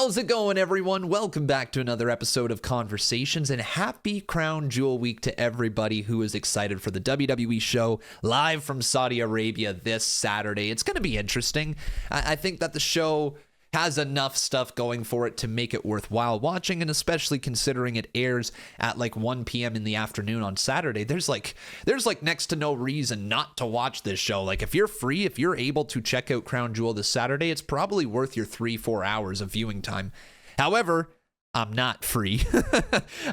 How's it going, everyone? Welcome back to another episode of Conversations, and happy Crown Jewel week to everybody who is excited for the WWE show live from Saudi Arabia this Saturday. It's going to be interesting. I think that the show has enough stuff going for it to make it worthwhile watching, and especially considering it airs at like 1 p.m. in the afternoon on Saturday, there's like next to no reason not to watch this show. Like, if you're free, if you're able to check out Crown Jewel this Saturday, it's probably worth your 3-4 hours of viewing time. However, I'm not free.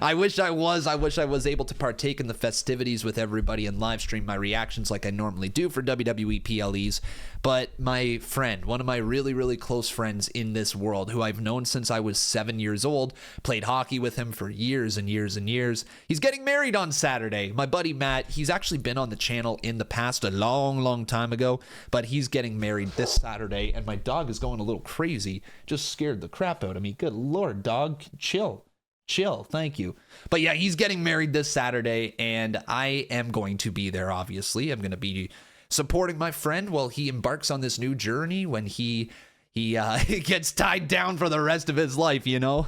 I wish I was. I wish I was able to partake in the festivities with everybody and live stream my reactions like I normally do for WWE PLEs. But my friend, one of my really, really close friends in this world, who I've known since I was 7 years old, played hockey with him for years and years and years. He's getting married on Saturday. My buddy Matt, he's actually been on the channel in the past a long, long time ago, but he's getting married this Saturday, and my dog is going a little crazy. Just scared the crap out of me. Good Lord, dog. Chill, thank you. But yeah, he's getting married this Saturday, and I am going to be there, obviously. I'm going to be supporting my friend while he embarks on this new journey when he gets tied down for the rest of his life, you know?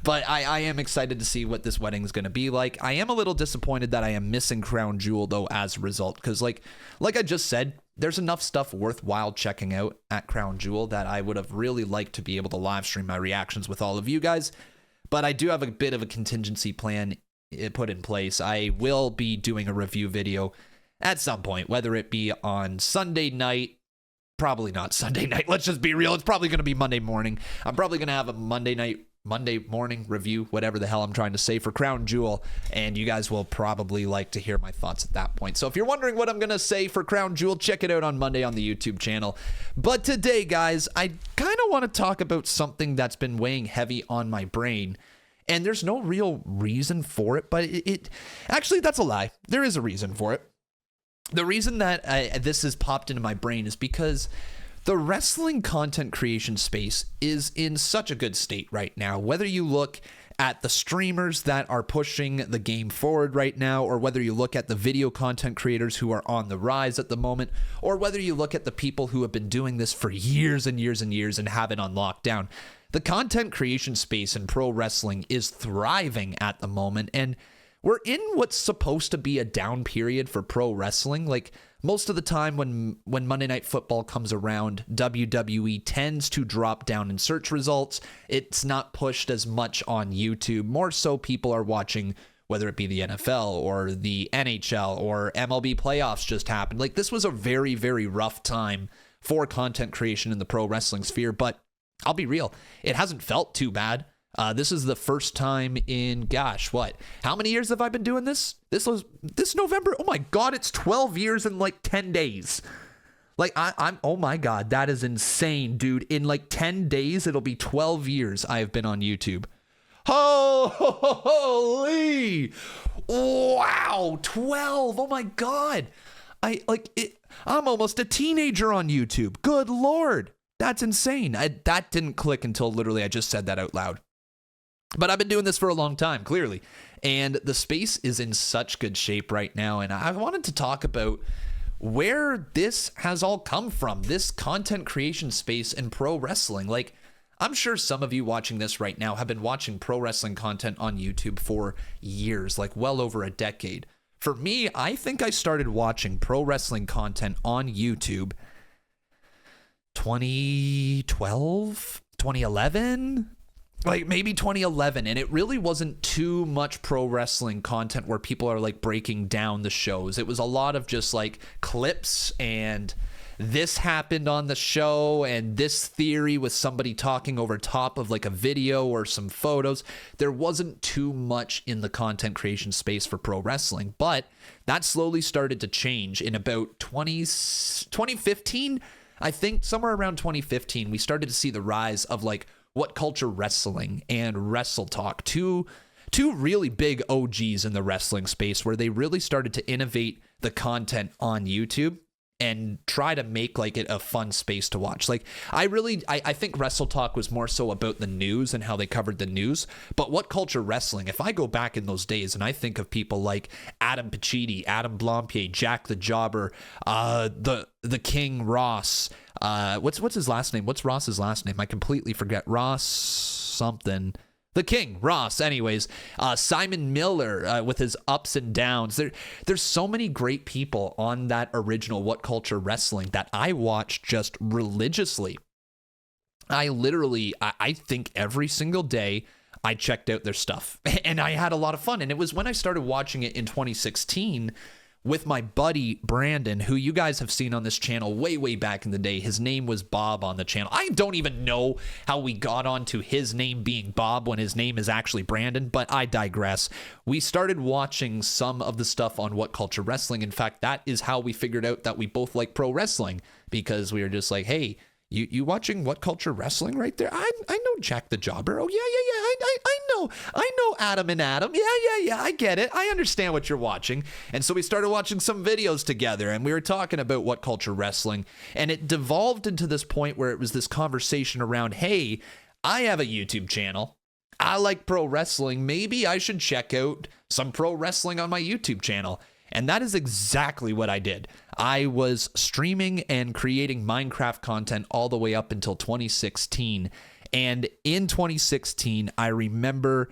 But I am excited to see what this wedding is going to be like. I am a little disappointed that I am missing Crown Jewel, though, as a result, because like I just said, there's enough stuff worthwhile checking out at Crown Jewel that I would have really liked to be able to live stream my reactions with all of you guys. But I do have a bit of a contingency plan put in place. I will be doing a review video at some point, whether it be on Sunday night. Probably not Sunday night. Let's just be real. It's probably going to be Monday morning. I'm probably going to have a Monday morning review, whatever the hell I'm trying to say, for Crown Jewel, and you guys will probably like to hear my thoughts at that point. So if you're wondering what I'm going to say for Crown Jewel, check it out on Monday on the YouTube channel. But today, guys, I kind of want to talk about something that's been weighing heavy on my brain, and there's no real reason for it, but it actually, that's a lie. There is a reason for it. The reason that this has popped into my brain is because the wrestling content creation space is in such a good state right now. Whether you look at the streamers that are pushing the game forward right now, or whether you look at the video content creators who are on the rise at the moment, or whether you look at the people who have been doing this for years and years and years and have it on lockdown, the content creation space in pro wrestling is thriving at the moment, and we're in what's supposed to be a down period for pro wrestling. Like, most of the time when Monday Night Football comes around, WWE tends to drop down in search results. It's not pushed as much on YouTube. More so, people are watching, whether it be the NFL or the NHL or MLB playoffs just happened. Like, this was a very, very rough time for content creation in the pro wrestling sphere, but I'll be real, it hasn't felt too bad. This is the first time in, how many years have I been doing this? This November. Oh my God, it's 12 years in like 10 days. Like, oh my God, that is insane, dude. In like 10 days, it'll be 12 years I have been on YouTube. Holy, wow, 12. Oh my God. I'm almost a teenager on YouTube. Good Lord. That's insane. That didn't click until literally I just said that out loud. But I've been doing this for a long time, clearly. And the space is in such good shape right now. And I wanted to talk about where this has all come from, this content creation space in pro wrestling. Like, I'm sure some of you watching this right now have been watching pro wrestling content on YouTube for years, like well over a decade. For me, I think I started watching pro wrestling content on YouTube 2012, 2011, like maybe 2011, and it really wasn't too much pro wrestling content where people are like breaking down the shows. It was a lot of just like clips and this happened on the show and this theory with somebody talking over top of like a video or some photos. There wasn't too much in the content creation space for pro wrestling, but that slowly started to change in about 2015. I think somewhere around 2015, we started to see the rise of like What Culture Wrestling and Wrestle Talk, two really big OGs in the wrestling space, where they really started to innovate the content on YouTube and try to make like it a fun space to watch. Like, I think Wrestle Talk was more so about the news and how they covered the news. But What Culture Wrestling, if I go back in those days and I think of people like Adam Pacitti, Adam Blampied, Jack the Jobber, the King Ross, What's his last name? What's Ross's last name? I completely forget. Ross something. The King, Ross. Anyways, Simon Miller with his ups and downs. There's so many great people on that original What Culture Wrestling that I watched just religiously. I think every single day I checked out their stuff, and I had a lot of fun. And it was when I started watching it in 2016 with my buddy Brandon, who you guys have seen on this channel way back in the day. His name was Bob on the channel. I don't even know how we got onto his name being Bob when his name is actually Brandon, but I digress. We started watching some of the stuff on What Culture Wrestling. In fact, that is how we figured out that we both like pro wrestling, because we were just like, hey, you watching What Culture Wrestling right there? I know Jack the Jobber. Oh, yeah. I know Adam and Adam. Yeah. I get it. I understand what you're watching. And so we started watching some videos together, and we were talking about What Culture Wrestling. And it devolved into this point where it was this conversation around, hey, I have a YouTube channel. I like pro wrestling. Maybe I should check out some pro wrestling on my YouTube channel. And that is exactly what I did. I was streaming and creating Minecraft content all the way up until 2016. And in 2016, I remember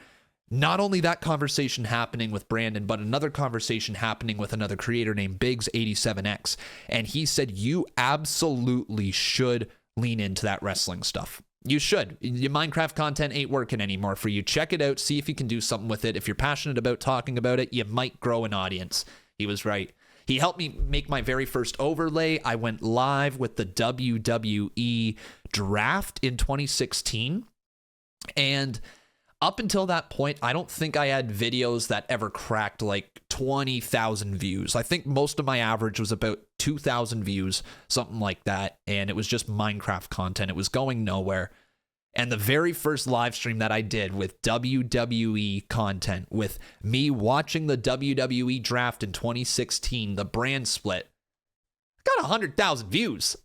not only that conversation happening with Brandon, but another conversation happening with another creator named Biggs87X. And he said, you absolutely should lean into that wrestling stuff. You should. Your Minecraft content ain't working anymore for you. Check it out. See if you can do something with it. If you're passionate about talking about it, you might grow an audience. He was right. He helped me make my very first overlay. I went live with the WWE draft in 2016. And up until that point, I don't think I had videos that ever cracked like 20,000 views. I think most of my average was about 2,000 views, something like that. And it was just Minecraft content. It was going nowhere. And the very first live stream that I did with WWE content, with me watching the WWE draft in 2016, the brand split, got 100,000 views.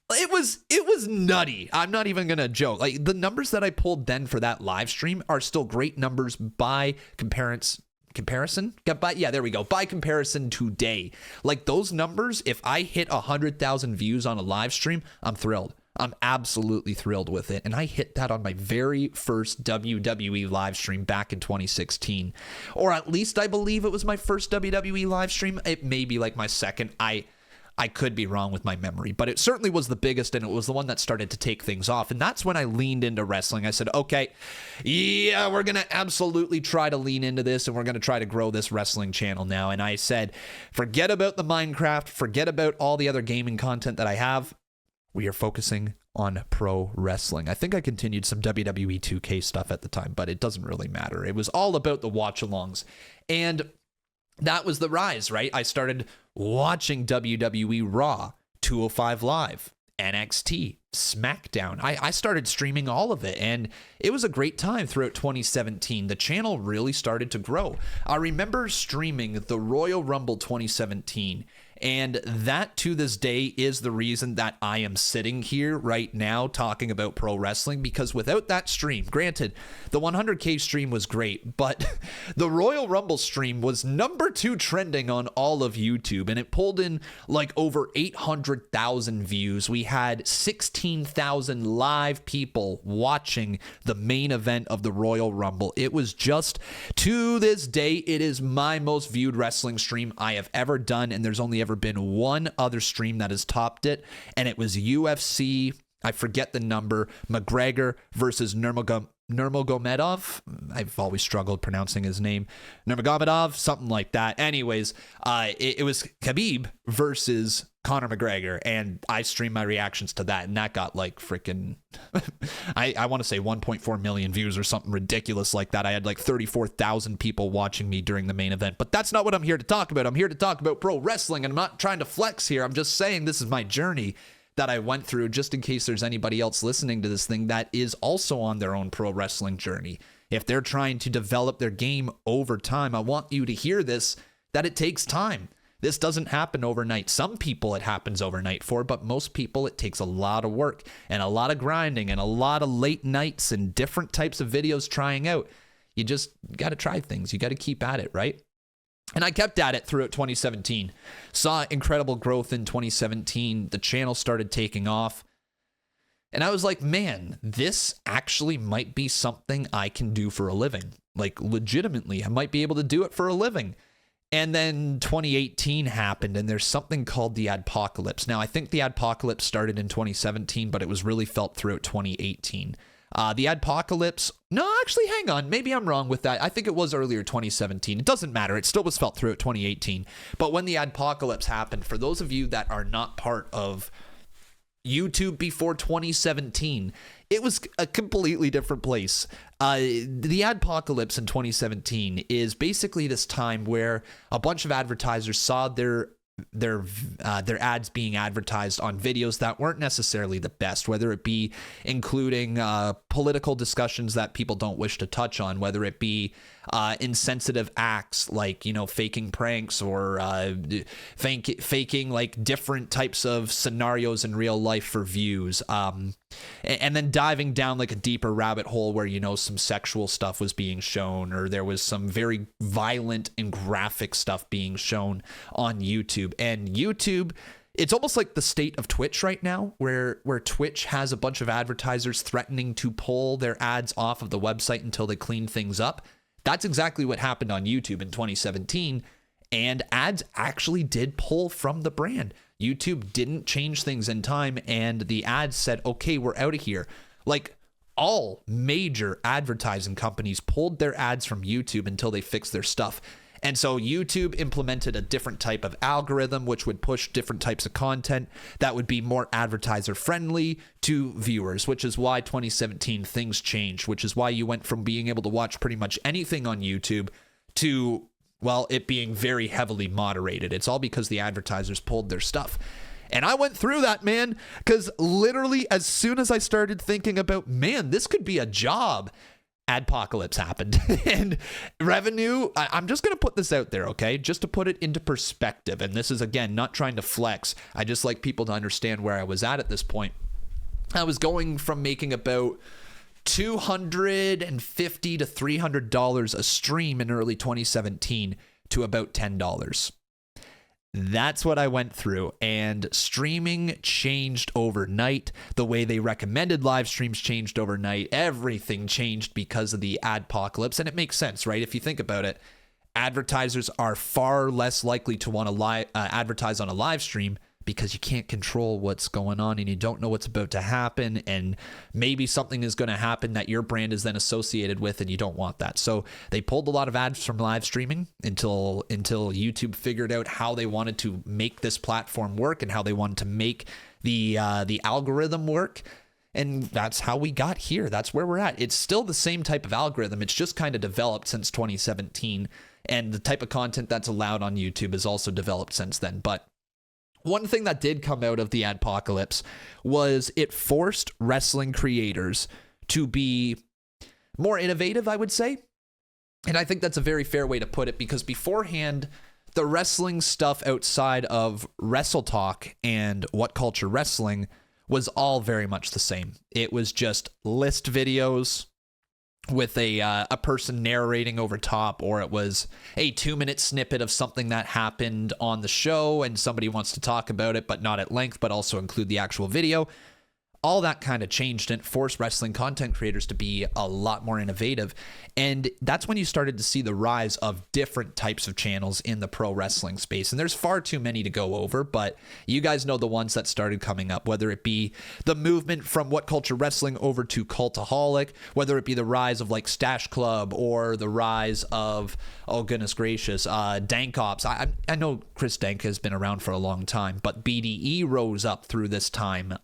It was nutty. I'm not even going to joke. Like, the numbers that I pulled then for that live stream are still great numbers by comparison. Yeah, there we go. By comparison today. Like, those numbers, if I hit 100,000 views on a live stream, I'm thrilled. I'm absolutely thrilled with it. And I hit that on my very first WWE live stream back in 2016. Or at least I believe it was my first WWE live stream. It may be like my second. I could be wrong with my memory, but it certainly was the biggest, and it was the one that started to take things off. And that's when I leaned into wrestling. I said, okay, yeah, we're going to absolutely try to lean into this, and we're going to try to grow this wrestling channel now. And I said, forget about the Minecraft, forget about all the other gaming content that I have. We are focusing on pro wrestling. I think I continued some WWE 2K stuff at the time, but it doesn't really matter. It was all about the watch-alongs. And that was the rise, right? I started watching WWE Raw, 205 Live, NXT, SmackDown. I started streaming all of it, and it was a great time throughout 2017. The channel really started to grow. I remember streaming the Royal Rumble 2017, and that to this day is the reason that I am sitting here right now talking about pro wrestling, because without that stream, granted, the 100K stream was great, but the Royal Rumble stream was number 2 trending on all of YouTube, and it pulled in like over 800,000 views. We had 16,000 live people watching the main event of the Royal Rumble. It was just, to this day, it is my most viewed wrestling stream I have ever done, and there's only ever been one other stream that has topped it, and it was UFC, I forget the number, McGregor versus Nurmagomedov. I've always struggled pronouncing his name. Nurmagomedov, something like that. Anyways, it was Khabib versus Conor McGregor, and I streamed my reactions to that, and that got like freaking, I want to say 1.4 million views or something ridiculous like that. I had like 34,000 people watching me during the main event, but that's not what I'm here to talk about. I'm here to talk about pro wrestling, and I'm not trying to flex here. I'm just saying this is my journey that I went through, just in case there's anybody else listening to this thing that is also on their own pro wrestling journey. If they're trying to develop their game over time, I want you to hear this, that it takes time. This doesn't happen overnight. Some people it happens overnight for, but most people it takes a lot of work and a lot of grinding and a lot of late nights and different types of videos trying out. You just got to try things. You got to keep at it, right? And I kept at it throughout 2017. Saw incredible growth in 2017. The channel started taking off. And I was like, man, this actually might be something I can do for a living. Like, legitimately, I might be able to do it for a living. And then 2018 happened, and there's something called the adpocalypse. Now, I think the adpocalypse started in 2017, but it was really felt throughout 2018. The adpocalypse, no, actually, hang on. Maybe I'm wrong with that. I think it was earlier 2017. It doesn't matter. It still was felt throughout 2018. But when the adpocalypse happened, for those of you that are not part of YouTube before 2017, it was a completely different place. The adpocalypse in 2017 is basically this time where a bunch of advertisers saw their ads being advertised on videos that weren't necessarily the best, whether it be including political discussions that people don't wish to touch on, whether it be insensitive acts like, faking pranks or faking like different types of scenarios in real life for views, and then diving down like a deeper rabbit hole where some sexual stuff was being shown, or there was some very violent and graphic stuff being shown on YouTube. And YouTube, it's almost like the state of Twitch right now, where Twitch has a bunch of advertisers threatening to pull their ads off of the website until they clean things up. That's exactly what happened on YouTube in 2017, and ads actually did pull from the brand. YouTube didn't change things in time, and the ads said, okay, we're out of here. Like, all major advertising companies pulled their ads from YouTube until they fixed their stuff. And so YouTube implemented a different type of algorithm, which would push different types of content that would be more advertiser friendly to viewers, which is why 2017 things changed, which is why you went from being able to watch pretty much anything on YouTube to, well, it being very heavily moderated. It's all because the advertisers pulled their stuff. And I went through that, man, because literally as soon as I started thinking about, man, this could be a job, adpocalypse happened. And revenue, I'm just going to put this out there, okay? Just to put it into perspective. And this is, again, not trying to flex. I just like people to understand where I was at this point. I was going from making about $250 to $300 a stream in early 2017 to about $10. That's what I went through, and streaming changed overnight. The way they recommended live streams changed overnight. Everything changed because of the adpocalypse, and it makes sense, right? If you think about it, advertisers are far less likely to want to advertise on a live stream because you can't control what's going on and you don't know what's about to happen, and maybe something is going to happen that your brand is then associated with, and you don't want that. So they pulled a lot of ads from live streaming until YouTube figured out how they wanted to make this platform work and how they wanted to make the algorithm work. And that's how we got here. That's where we're at. It's still the same type of algorithm. It's just kind of developed since 2017, and the type of content that's allowed on YouTube has also developed since then. But one thing that did come out of the adpocalypse was it forced wrestling creators to be more innovative, I would say. And I think that's a very fair way to put it, because beforehand, the wrestling stuff outside of Wrestle Talk and What Culture Wrestling was all very much the same. It was just list videos with a person narrating over top, or it was a 2-minute snippet of something that happened on the show and somebody wants to talk about it, but not at length, but also include the actual video. All that kind of changed and forced wrestling content creators to be a lot more innovative. And that's when you started to see the rise of different types of channels in the pro wrestling space. And there's far too many to go over, but you guys know the ones that started coming up, whether it be the movement from What Culture Wrestling over to Cultaholic, whether it be the rise of like Stash Club, or the rise of, oh goodness gracious, Dank Ops. I know Chris Dank has been around for a long time, but BDE rose up through this time.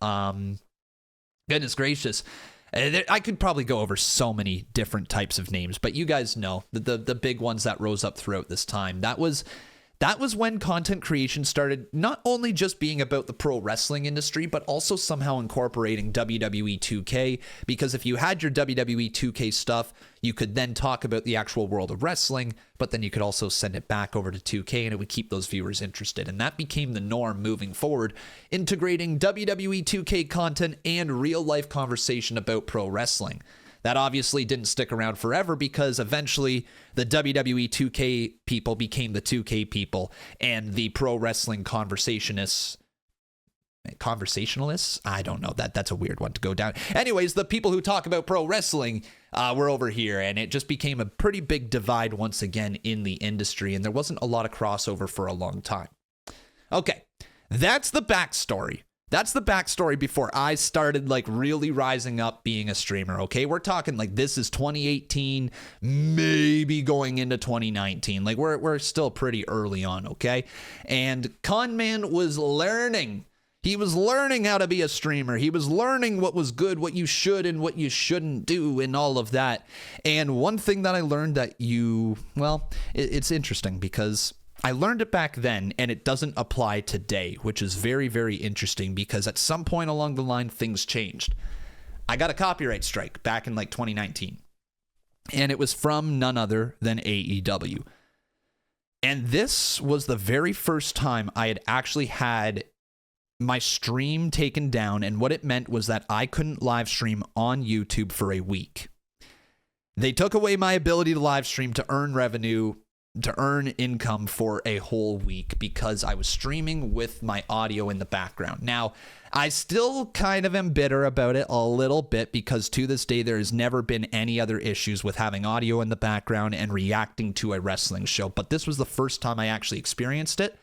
Goodness gracious. I could probably go over so many different types of names, but you guys know the big ones that rose up throughout this time. That was when content creation started not only just being about the pro wrestling industry, but also somehow incorporating WWE 2K, because if you had your WWE 2K stuff, you could then talk about the actual world of wrestling, but then you could also send it back over to 2K and it would keep those viewers interested. And that became the norm moving forward, integrating WWE 2K content and real life conversation about pro wrestling. That obviously didn't stick around forever because eventually the WWE 2K people became the 2K people, and the pro wrestling conversationalists, I don't know, that's a weird one to go down. Anyways, the people who talk about pro wrestling were over here, and it just became a pretty big divide once again in the industry, and there wasn't a lot of crossover for a long time. Okay, that's the backstory. That's the backstory before I started like really rising up being a streamer, okay? We're talking like this is 2018, maybe going into 2019. Like we're still pretty early on, okay? And Conman was learning. He was learning how to be a streamer. He was learning what was good, what you should and what you shouldn't do and all of that. And one thing that I learned that it's interesting because I learned it back then and it doesn't apply today, which is very, very interesting because at some point along the line, things changed. I got a copyright strike back in like 2019, and it was from none other than AEW. And this was the very first time I had actually had my stream taken down, and what it meant was that I couldn't live stream on YouTube for a week. They took away my ability to live stream, to earn revenue, to earn income for a whole week because I was streaming with my audio in the background. Now, I still kind of am bitter about it a little bit because to this day, there has never been any other issues with having audio in the background and reacting to a wrestling show. But this was the first time I actually experienced it.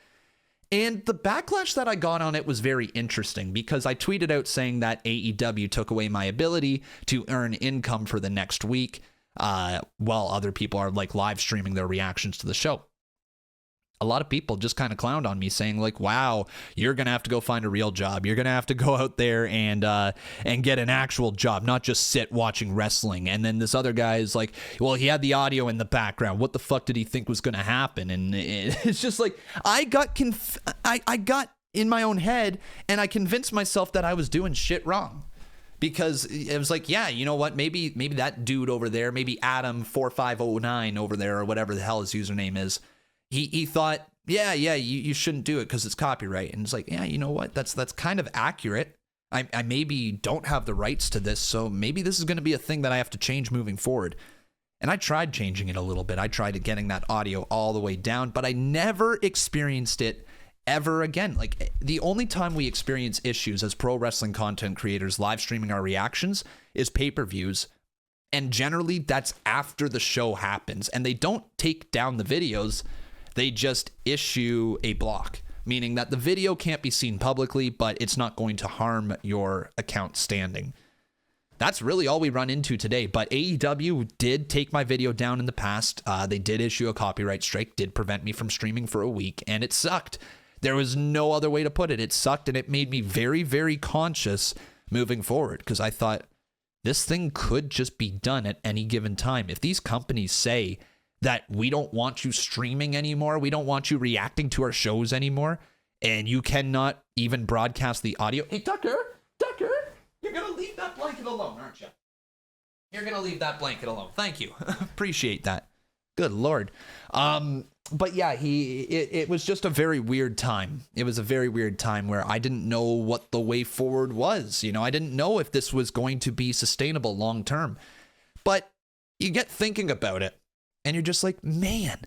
And the backlash that I got on it was very interesting because I tweeted out saying that AEW took away my ability to earn income for the next week, while other people are like live streaming their reactions to the show. A lot of people just kind of clowned on me saying like, wow, you're going to have to go find a real job. You're going to have to go out there and get an actual job, not just sit watching wrestling. And then this other guy is like, well, he had the audio in the background. What the fuck did he think was going to happen? And it's just like, I got in my own head and I convinced myself that I was doing shit wrong. Because it was like, yeah, you know what? Maybe that dude over there, maybe Adam4509 over there or whatever the hell his username is, he thought, yeah, you shouldn't do it because it's copyright. And it's like, yeah, you know what? That's kind of accurate. I maybe don't have the rights to this, so maybe this is going to be a thing that I have to change moving forward. And I tried changing it a little bit. I tried getting that audio all the way down, but I never experienced it ever again. Like the only time we experience issues as pro wrestling content creators live streaming our reactions is pay-per-views. And generally that's after the show happens, and they don't take down the videos. They just issue a block, meaning that the video can't be seen publicly, but it's not going to harm your account standing. That's really all we run into today. But AEW did take my video down in the past. They did issue a copyright strike, did prevent me from streaming for a week, and it sucked. There was no other way to put it. It sucked, and it made me very, very conscious moving forward because I thought this thing could just be done at any given time. If these companies say that we don't want you streaming anymore, we don't want you reacting to our shows anymore, and you cannot even broadcast the audio. Hey, Tucker, you're going to leave that blanket alone, aren't you? You're going to leave that blanket alone. Thank you. Appreciate that. Good Lord. But yeah, it was just a very weird time. It was a very weird time where I didn't know what the way forward was. You know, I didn't know if this was going to be sustainable long term. But you get thinking about it and you're just like, man,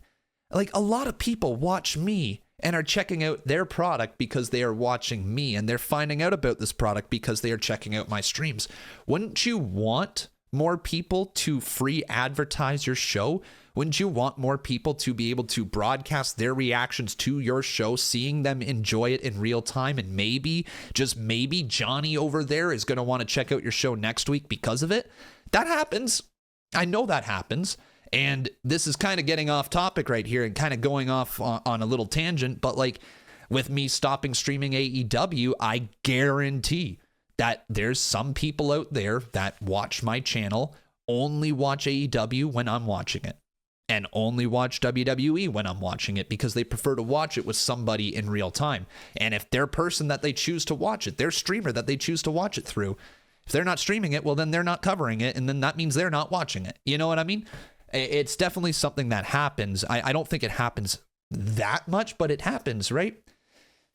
like a lot of people watch me and are checking out their product because they are watching me, and they're finding out about this product because they are checking out my streams. Wouldn't you want more people to free advertise your show? Wouldn't you want more people to be able to broadcast their reactions to your show, seeing them enjoy it in real time? And maybe, just maybe, Johnny over there is going to want to check out your show next week because of it. That happens. I know that happens. And this is kind of getting off topic right here and kind of going off on a little tangent. But like with me stopping streaming AEW, I guarantee that there's some people out there that watch my channel, only watch AEW when I'm watching it, and only watch WWE when I'm watching it because they prefer to watch it with somebody in real time. And if their person that they choose to watch it, their streamer that they choose to watch it through, if they're not streaming it, well, then they're not covering it, and then that means they're not watching it. You know what I mean? It's definitely something that happens. I don't think it happens that much, but it happens, right?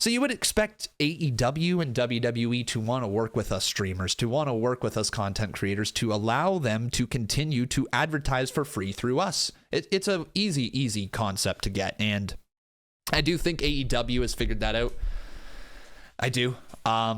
So you would expect AEW and WWE to want to work with us streamers, to want to work with us content creators, to allow them to continue to advertise for free through us. It's a easy concept to get, and I do think AEW has figured that out. I do. I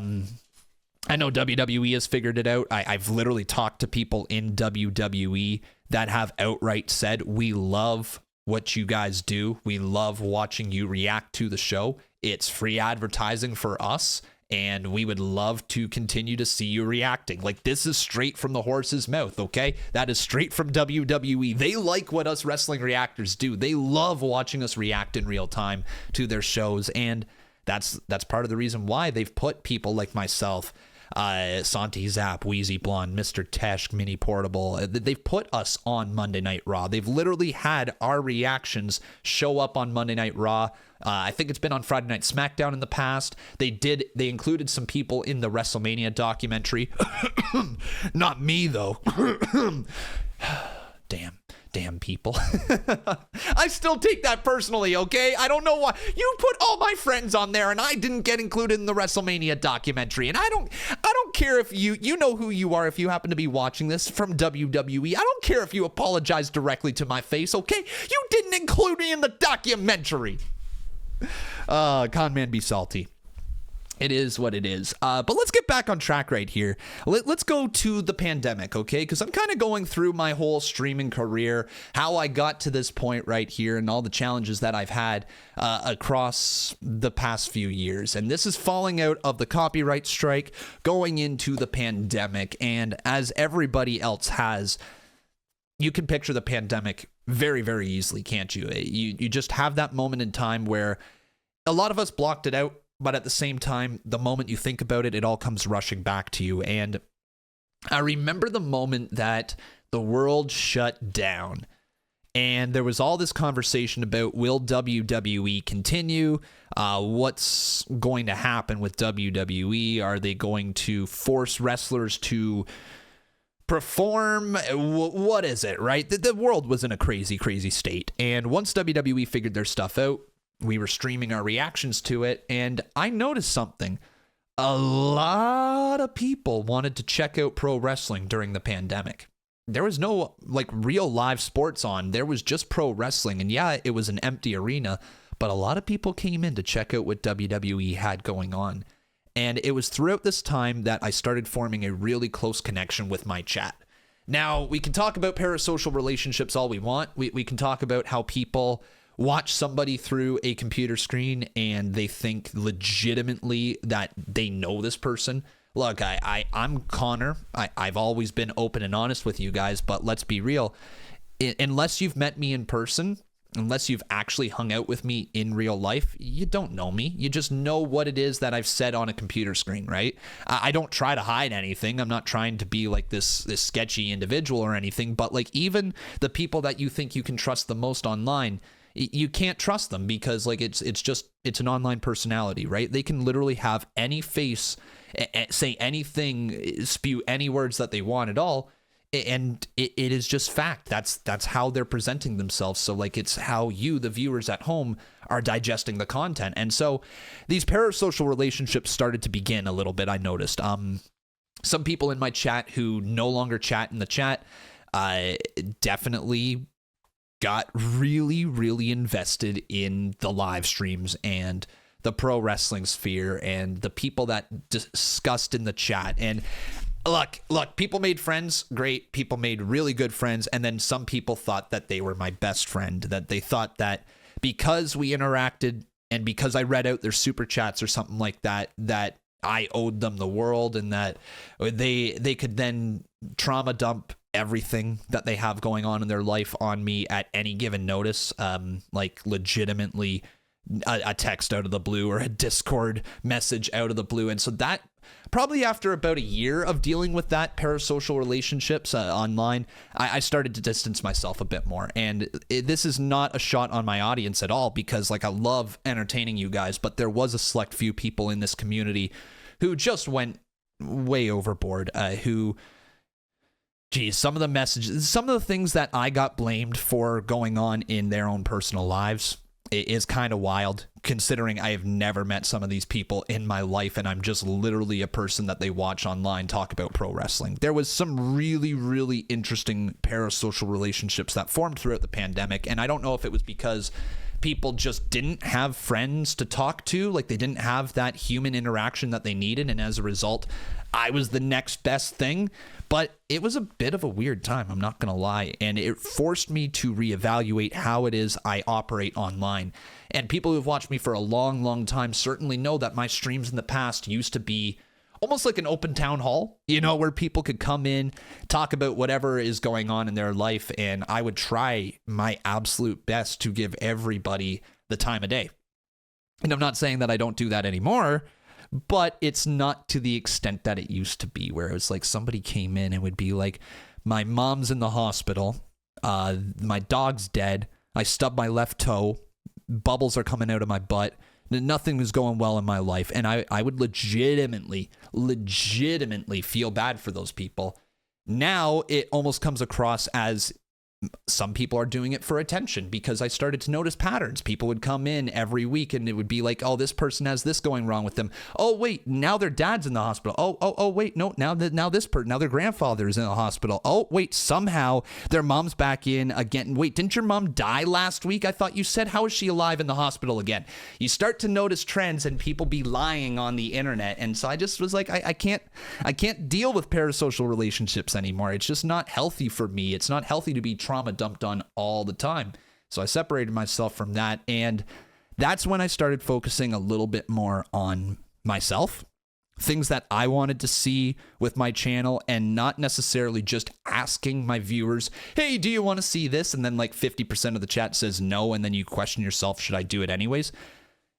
know WWE has figured it out. I've literally talked to people in WWE that have outright said, we love what you guys do. We love watching you react to the show. It's free advertising for us, and we would love to continue to see you reacting. Like, this is straight from the horse's mouth, okay? That is straight from WWE. They like what us wrestling reactors do. They love watching us react in real time to their shows, and that's part of the reason why they've put people like myself, Santi Zap, Wheezy Blonde, Mr. Tesh, Mini Portable. They've put us on Monday Night Raw. They've literally had our reactions show up on Monday Night Raw. I think it's been on Friday Night SmackDown in the past. They included some people in the WrestleMania documentary. Not me, though. Damn people. I still take that personally, okay? I don't know why. You put all my friends on there and I didn't get included in the WrestleMania documentary. And I don't care if you know who you are if you happen to be watching this from WWE. I don't care if you apologize directly to my face, okay? You didn't include me in the documentary. Conman be salty. It is what it is. But let's get back on track right here. Let's go to the pandemic, okay? Because I'm kind of going through my whole streaming career, how I got to this point right here, and all the challenges that I've had across the past few years. And this is falling out of the copyright strike, going into the pandemic. And as everybody else has, you can picture the pandemic very, very easily, can't you? You just have that moment in time where a lot of us blocked it out. But at the same time, the moment you think about it, it all comes rushing back to you. And I remember the moment that the world shut down. And there was all this conversation about, will WWE continue? What's going to happen with WWE? Are they going to force wrestlers to perform? What is it, right? The world was in a crazy, crazy state. And once WWE figured their stuff out, we were streaming our reactions to it, and I noticed something. A lot of people wanted to check out pro wrestling during the pandemic. There was no real live sports on. There was just pro wrestling, and yeah, it was an empty arena, but a lot of people came in to check out what WWE had going on. And it was throughout this time that I started forming a really close connection with my chat. Now, we can talk about parasocial relationships all we want. We can talk about how people watch somebody through a computer screen and they think legitimately that they know this person. Look, I'm Connor. I've always been open and honest with you guys, but let's be real. Unless you've met me in person, unless you've actually hung out with me in real life, you don't know me. You just know what it is that I've said on a computer screen, right? I don't try to hide anything. I'm not trying to be like this sketchy individual or anything, but like even the people that you think you can trust the most online, you can't trust them because it's an online personality, right? They can literally have any face, say anything, spew any words that they want at all, and it is just fact. That's how they're presenting themselves. So it's how you, the viewers at home, are digesting the content. And so these parasocial relationships started to begin a little bit, I noticed. Some people in my chat who no longer chat in the chat definitely got really, really invested in the live streams and the pro wrestling sphere and the people that discussed in the chat. And look, people made friends, great. People made really good friends. And then some people thought that they were my best friend, that they thought that because we interacted and because I read out their super chats or something like that, that I owed them the world and that they could then trauma dump everything that they have going on in their life on me at any given notice, legitimately a text out of the blue or a Discord message out of the blue. And so that probably after about a year of dealing with that parasocial relationships online, I started to distance myself a bit more. And this is not a shot on my audience at all, because I love entertaining you guys, but there was a select few people in this community who just went way overboard, some of the messages, some of the things that I got blamed for going on in their own personal lives, is kind of wild, considering I have never met some of these people in my life, and I'm just literally a person that they watch online talk about pro wrestling. There was some really, really interesting parasocial relationships that formed throughout the pandemic, and I don't know if it was because people just didn't have friends to talk to, like they didn't have that human interaction that they needed, and as a result, I was the next best thing. But it was a bit of a weird time, I'm not going to lie, and it forced me to reevaluate how it is I operate online. And people who have watched me for a long, long time certainly know that my streams in the past used to be almost like an open town hall, you know, where people could come in, talk about whatever is going on in their life, and I would try my absolute best to give everybody the time of day. And I'm not saying that I don't do that anymore, but it's not to the extent that it used to be, where it was like somebody came in and would be like, my mom's in the hospital, my dog's dead, I stubbed my left toe, bubbles are coming out of my butt, nothing was going well in my life, and I would legitimately feel bad for those people. Now it almost comes across as some people are doing it for attention, because I started to notice patterns. People would come in every week and it would be like, oh, this person has this going wrong with them. Oh, wait, now their dad's in the hospital. Oh, wait, no, now their grandfather is in the hospital. Oh, wait, somehow their mom's back in again. Wait, didn't your mom die last week? I thought you said, how is she alive in the hospital again? You start to notice trends and people be lying on the internet. And so I just was like, I can't deal with parasocial relationships anymore. It's just not healthy for me. It's not healthy to be trauma dumped on all the time. So I separated myself from that, and that's when I started focusing a little bit more on myself, things that I wanted to see with my channel, and not necessarily just asking my viewers, hey, do you want to see this? And then like 50% of the chat says no, and then you question yourself, should I do it anyways?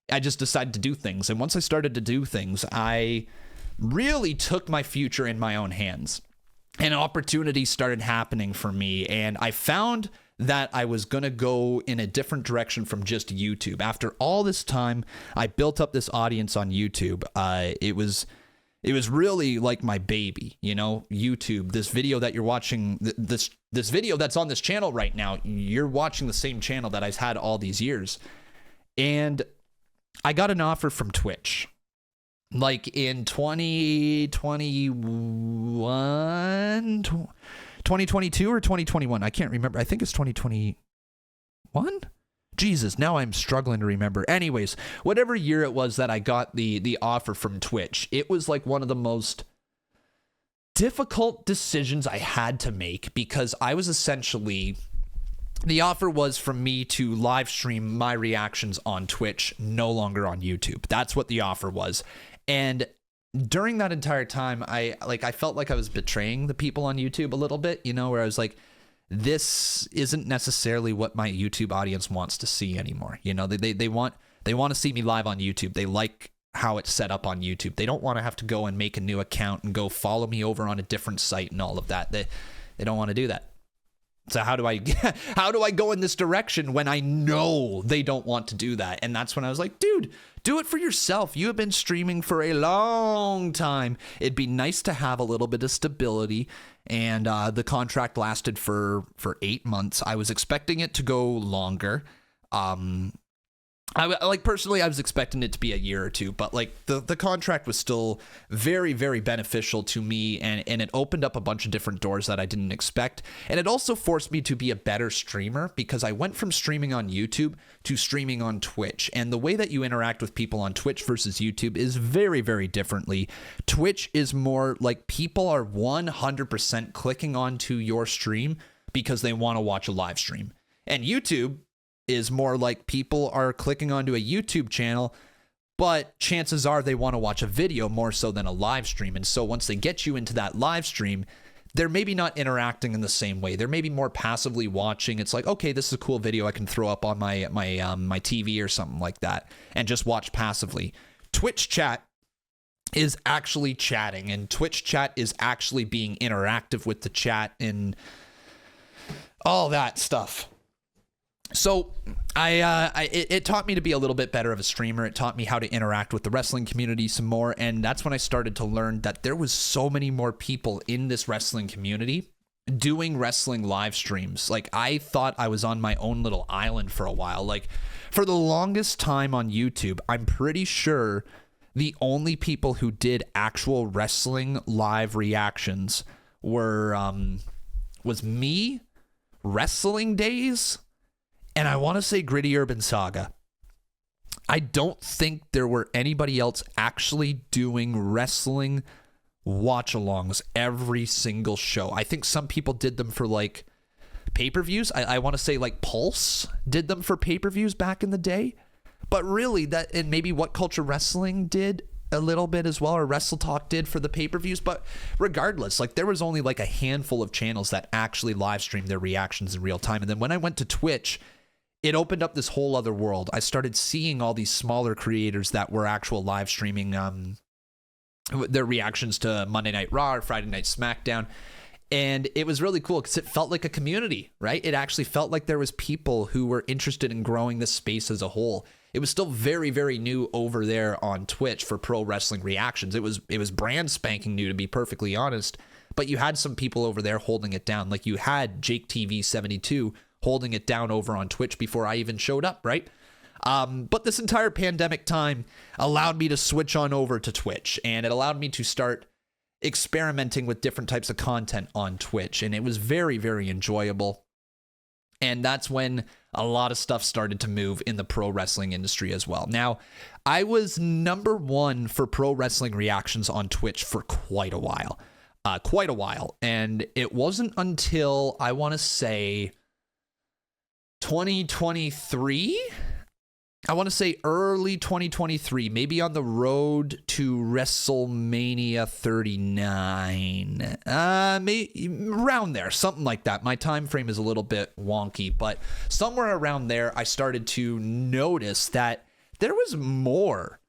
I just decided to do things, and once I started to do things, I really took my future in my own hands. And opportunities started happening for me, and I found that I was going to go in a different direction from just YouTube. After all this time, I built up this audience on YouTube. It was really like my baby, you know, YouTube. This video that you're watching, this video that's on this channel right now, you're watching the same channel that I've had all these years. And I got an offer from Twitch. Like in 2021, 2022 or 2021. I can't remember. I think it's 2021. Jesus, now I'm struggling to remember. Anyways, whatever year it was that I got the offer from Twitch, it was like one of the most difficult decisions I had to make, because I was essentially... The offer was for me to live stream my reactions on Twitch, no longer on YouTube. That's what the offer was. And during that entire time, I felt like I was betraying the people on YouTube a little bit, you know, where I was like, this isn't necessarily what my YouTube audience wants to see anymore. You know, they want to see me live on YouTube. They like how it's set up on YouTube. They don't want to have to go and make a new account and go follow me over on a different site and all of that. They don't want to do that. So how do I go in this direction when I know they don't want to do that? And that's when I was like, dude, do it for yourself. You have been streaming for a long time. It'd be nice to have a little bit of stability. And the contract lasted for 8 months. I was expecting it to go longer. Personally, I was expecting it to be a year or two, but like the contract was still very, very beneficial to me, and it opened up a bunch of different doors that I didn't expect. And it also forced me to be a better streamer, because I went from streaming on YouTube to streaming on Twitch. And the way that you interact with people on Twitch versus YouTube is very, very differently. Twitch is more like people are 100% clicking onto your stream because they want to watch a live stream. And YouTube is more like people are clicking onto a YouTube channel, but chances are they want to watch a video more so than a live stream. And so once they get you into that live stream, they're maybe not interacting in the same way. They're maybe more passively watching. It's like, okay, this is a cool video I can throw up on my TV or something like that and just watch passively. Twitch chat is actually chatting, and Twitch chat is actually being interactive with the chat and all that stuff. So it taught me to be a little bit better of a streamer. It taught me how to interact with the wrestling community some more. And that's when I started to learn that there was so many more people in this wrestling community doing wrestling live streams. Like, I thought I was on my own little island for a while. Like, for the longest time on YouTube, I'm pretty sure the only people who did actual wrestling live reactions was me, Wrestling Days, and I want to say Gritty Urban Saga. I don't think there were anybody else actually doing wrestling watch-alongs every single show. I think some people did them for like pay-per-views. I want to say like Pulse did them for pay-per-views back in the day. But really, that, and maybe What Culture Wrestling did a little bit as well, or Wrestle Talk did for the pay-per-views. But regardless, like, there was only like a handful of channels that actually live streamed their reactions in real time. And then when I went to Twitch, it opened up this whole other world. I started seeing all these smaller creators that were actual live streaming their reactions to Monday Night Raw or Friday Night SmackDown. And it was really cool because it felt like a community, right? It actually felt like there was people who were interested in growing this space as a whole. It was still very, very new over there on Twitch for pro wrestling reactions. It was brand spanking new, to be perfectly honest. But you had some people over there holding it down. Like, you had Jake TV 72 holding it down over on Twitch before I even showed up, right? But this entire pandemic time allowed me to switch on over to Twitch, and it allowed me to start experimenting with different types of content on Twitch, and it was very, very enjoyable. And that's when a lot of stuff started to move in the pro wrestling industry as well. Now, I was number one for pro wrestling reactions on Twitch for quite a while. And it wasn't until, I want to say, 2023? I want to say early 2023, maybe on the road to WrestleMania 39. Maybe around there, something like that. My time frame is a little bit wonky, but somewhere around there, I started to notice that there was more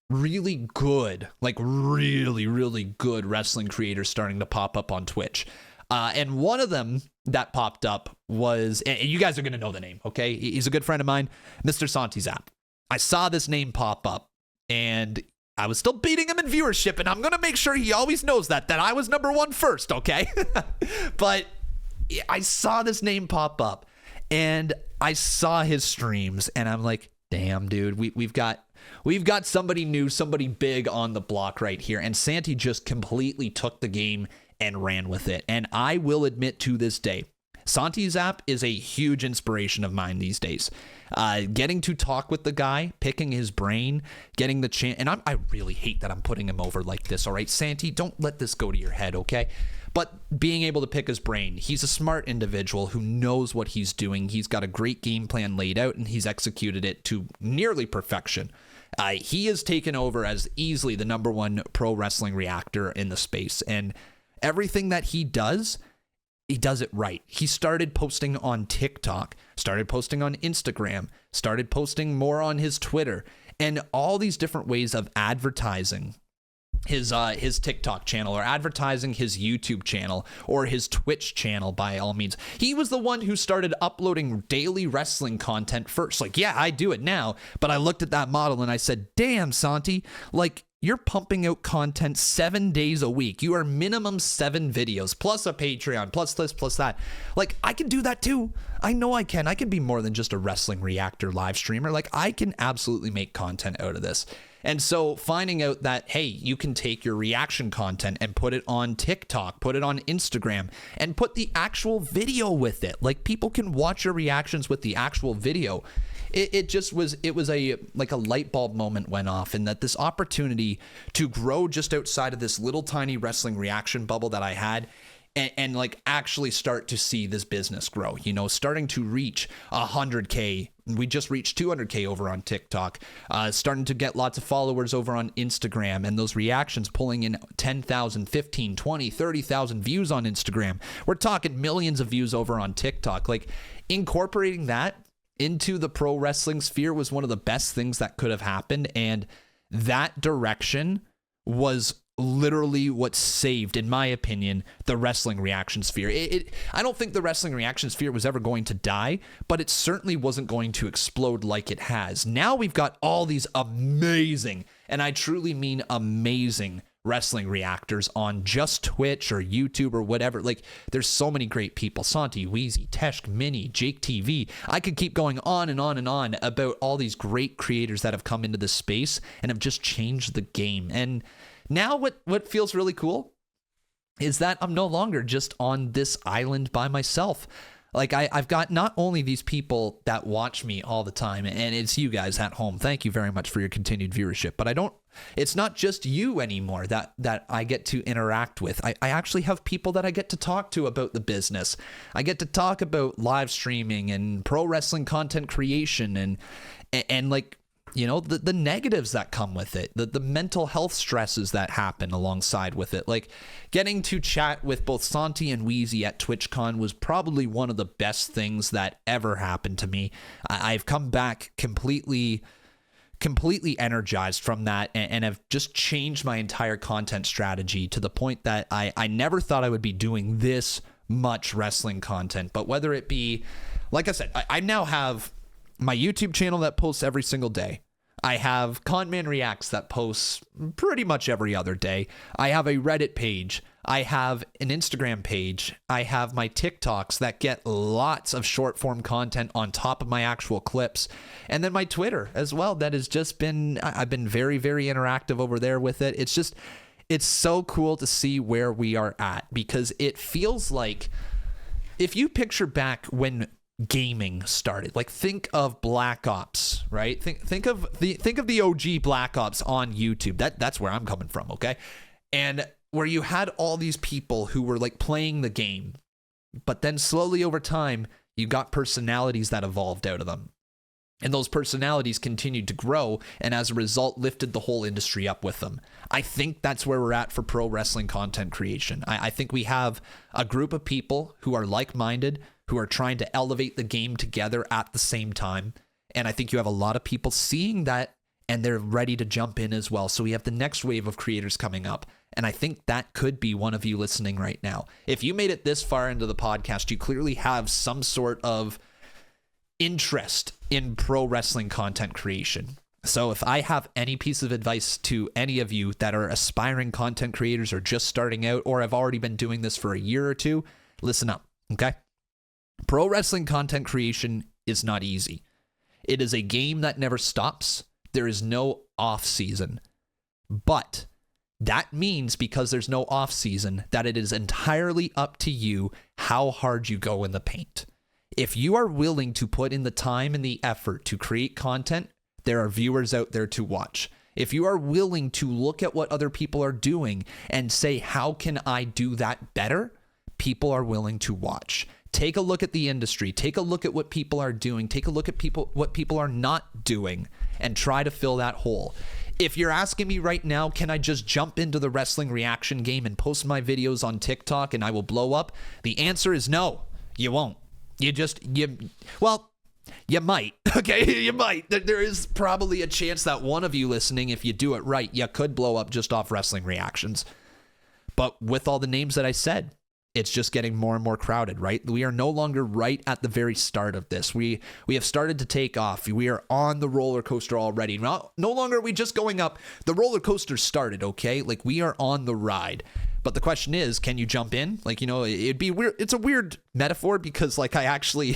really good, like really, really good wrestling creators starting to pop up on Twitch. And one of them that popped up was, and you guys are going to know the name, okay? He's a good friend of mine, Mr. Santi Zap. I saw this name pop up, and I was still beating him in viewership, and I'm going to make sure he always knows that I was number one first, okay? But I saw this name pop up, and I saw his streams, and I'm like, damn, dude, we've got somebody new, somebody big on the block right here. And Santi just completely took the game and ran with it. And I will admit to this day, Santi Zap is a huge inspiration of mine these days. Getting to talk with the guy, picking his brain, getting the chance. And I really hate that I'm putting him over like this. All right, Santi, don't let this go to your head, okay? But being able to pick his brain, he's a smart individual who knows what he's doing. He's got a great game plan laid out, and he's executed it to nearly perfection. He has taken over as easily the number one pro wrestling reactor in the space. And everything that he does it right. He started posting on TikTok, started posting on Instagram, started posting more on his Twitter, and all these different ways of advertising his TikTok channel, or advertising his YouTube channel, or his Twitch channel. By all means, he was the one who started uploading daily wrestling content first. Like, yeah, I do it now, but I looked at that model and I said, damn, Santi, like, you're pumping out content 7 days a week. You are minimum 7 videos, plus a Patreon, plus this, plus that. Like, I can do that too. I know I can. I can be more than just a wrestling reactor live streamer. Like, I can absolutely make content out of this. And so finding out that, hey, you can take your reaction content and put it on TikTok, put it on Instagram, and put the actual video with it. Like, people can watch your reactions with the actual video. It was a light bulb moment went off, and that this opportunity to grow just outside of this little tiny wrestling reaction bubble that I had, and like actually start to see this business grow, you know, starting to reach 100K. We just reached 200K over on TikTok, starting to get lots of followers over on Instagram, and those reactions pulling in 10,000, 15, 20, 30,000 views on Instagram. We're talking millions of views over on TikTok. Like, incorporating that into the pro wrestling sphere was one of the best things that could have happened. And that direction was literally what saved, in my opinion, the wrestling reaction sphere. I don't think the wrestling reaction sphere was ever going to die, but it certainly wasn't going to explode like it has. Now we've got all these amazing, and I truly mean amazing, wrestling reactors on just Twitch or YouTube or whatever. Like, there's so many great people. Santi, Wheezy, Teshk, Mini, Jake TV. I could keep going on and on and on about all these great creators that have come into this space and have just changed the game. And now what feels really cool is that I'm no longer just on this island by myself. Like, I've got not only these people that watch me all the time, and it's you guys at home. Thank you very much for your continued viewership. But it's not just you anymore that I get to interact with. I actually have people that I get to talk to about the business. I get to talk about live streaming and pro wrestling content creation and like, you know, the negatives that come with it, the mental health stresses that happen alongside with it. Like, getting to chat with both Santi and Wheezy at TwitchCon was probably one of the best things that ever happened to me. I've come back completely energized from that and have just changed my entire content strategy to the point that I never thought I would be doing this much wrestling content. But whether it be, like I said, I now have my YouTube channel that posts every single day. I have Conman Reacts that posts pretty much every other day. I have a Reddit page. I have an Instagram page. I have my TikToks that get lots of short form content on top of my actual clips. And then my Twitter as well. That has just been, I've been very, very interactive over there with it. It's so cool to see where we are at, because it feels like, if you picture back when gaming started, like, think of Black Ops, right? Think of the OG Black Ops on YouTube. That's where I'm coming from, okay? And where you had all these people who were like playing the game, but then slowly over time you got personalities that evolved out of them, and those personalities continued to grow, and as a result lifted the whole industry up with them. I think that's where we're at for pro wrestling content creation. I think we have a group of people who are like-minded, who are trying to elevate the game together at the same time. And I think you have a lot of people seeing that, and they're ready to jump in as well. So we have the next wave of creators coming up. And I think that could be one of you listening right now. If you made it this far into the podcast, you clearly have some sort of interest in pro wrestling content creation. So if I have any piece of advice to any of you that are aspiring content creators or just starting out, or have already been doing this for a year or two, listen up, okay? Pro wrestling content creation is not easy. It is a game that never stops. There is no off season. But that means, because there's no off season, that it is entirely up to you how hard you go in the paint. If you are willing to put in the time and the effort to create content, there are viewers out there to watch. If you are willing to look at what other people are doing and say, how can I do that better? People are willing to watch. Take a look at the industry. Take a look at what people are doing. Take a look at what people are not doing, and try to fill that hole. If you're asking me right now, can I just jump into the wrestling reaction game and post my videos on TikTok and I will blow up? The answer is no, you won't. You might, okay? You might. There is probably a chance that one of you listening, if you do it right, you could blow up just off wrestling reactions. But with all the names that I said, it's just getting more and more crowded, right? We are no longer right at the very start of this. We have started to take off. We are on the roller coaster already. No longer are we just going up. The roller coaster started, okay? Like, we are on the ride. But the question is, can you jump in? Like, you know, it'd be weird. It's a weird metaphor, because like,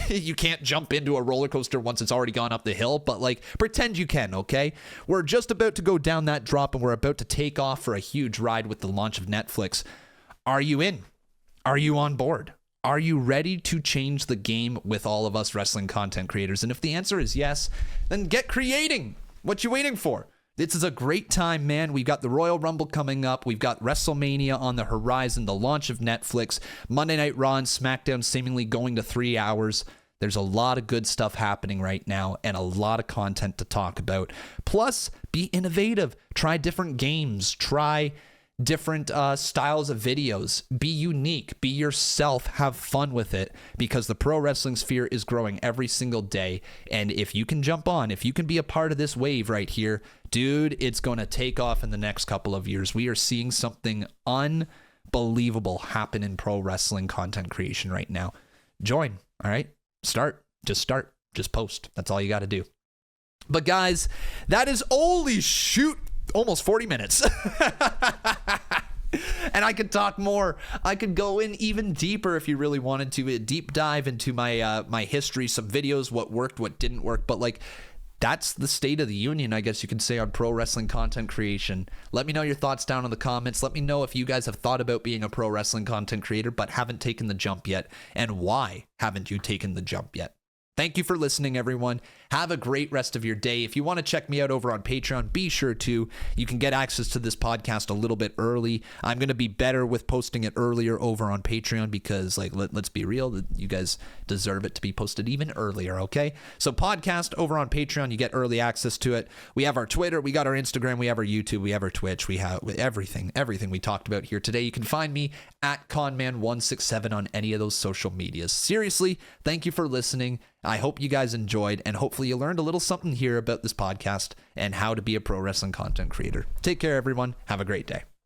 you can't jump into a roller coaster once it's already gone up the hill, but like, pretend you can, okay? We're just about to go down that drop, and we're about to take off for a huge ride with the launch of Netflix. Are you in? Are you on board? Are you ready to change the game with all of us wrestling content creators? And if the answer is yes, then get creating. What you waiting for? This is a great time, man. We've got the Royal Rumble coming up. We've got WrestleMania on the horizon, the launch of Netflix, Monday Night Raw and SmackDown seemingly going to 3 hours. There's a lot of good stuff happening right now, and a lot of content to talk about. Plus, be innovative. Try different games. Try different styles of videos. Be unique. Be yourself. Have fun with it, because the pro wrestling sphere is growing every single day. And if you can jump on, if you can be a part of this wave right here, dude, it's going to take off in the next couple of years. We are seeing something unbelievable happen in pro wrestling content creation right now. Join, all right? Start. Just post. That's all you got to do. But guys, that is, holy shoot. almost 40 minutes. And I could talk more. I could go in even deeper if you really wanted to. A deep dive into my my history, some videos, what worked, what didn't work. But like, that's the state of the union, I guess you can say, on pro wrestling content creation. Let me know your thoughts down in the comments. Let me know if you guys have thought about being a pro wrestling content creator but haven't taken the jump yet, and why haven't you taken the jump yet. Thank you for listening, everyone. Have a great rest of your day. If you want to check me out over on Patreon, be sure to. You can get access to this podcast a little bit early. I'm going to be better with posting it earlier over on Patreon because, like, let's be real, you guys deserve it to be posted even earlier, okay? So podcast over on Patreon, you get early access to it. We have our Twitter, we got our Instagram, we have our YouTube, we have our Twitch, we have everything we talked about here today. You can find me at Conman167 on any of those social medias. Seriously, thank you for listening. I hope you guys enjoyed, and hopefully you learned a little something here about this podcast and how to be a pro wrestling content creator. Take care, everyone. Have a great day.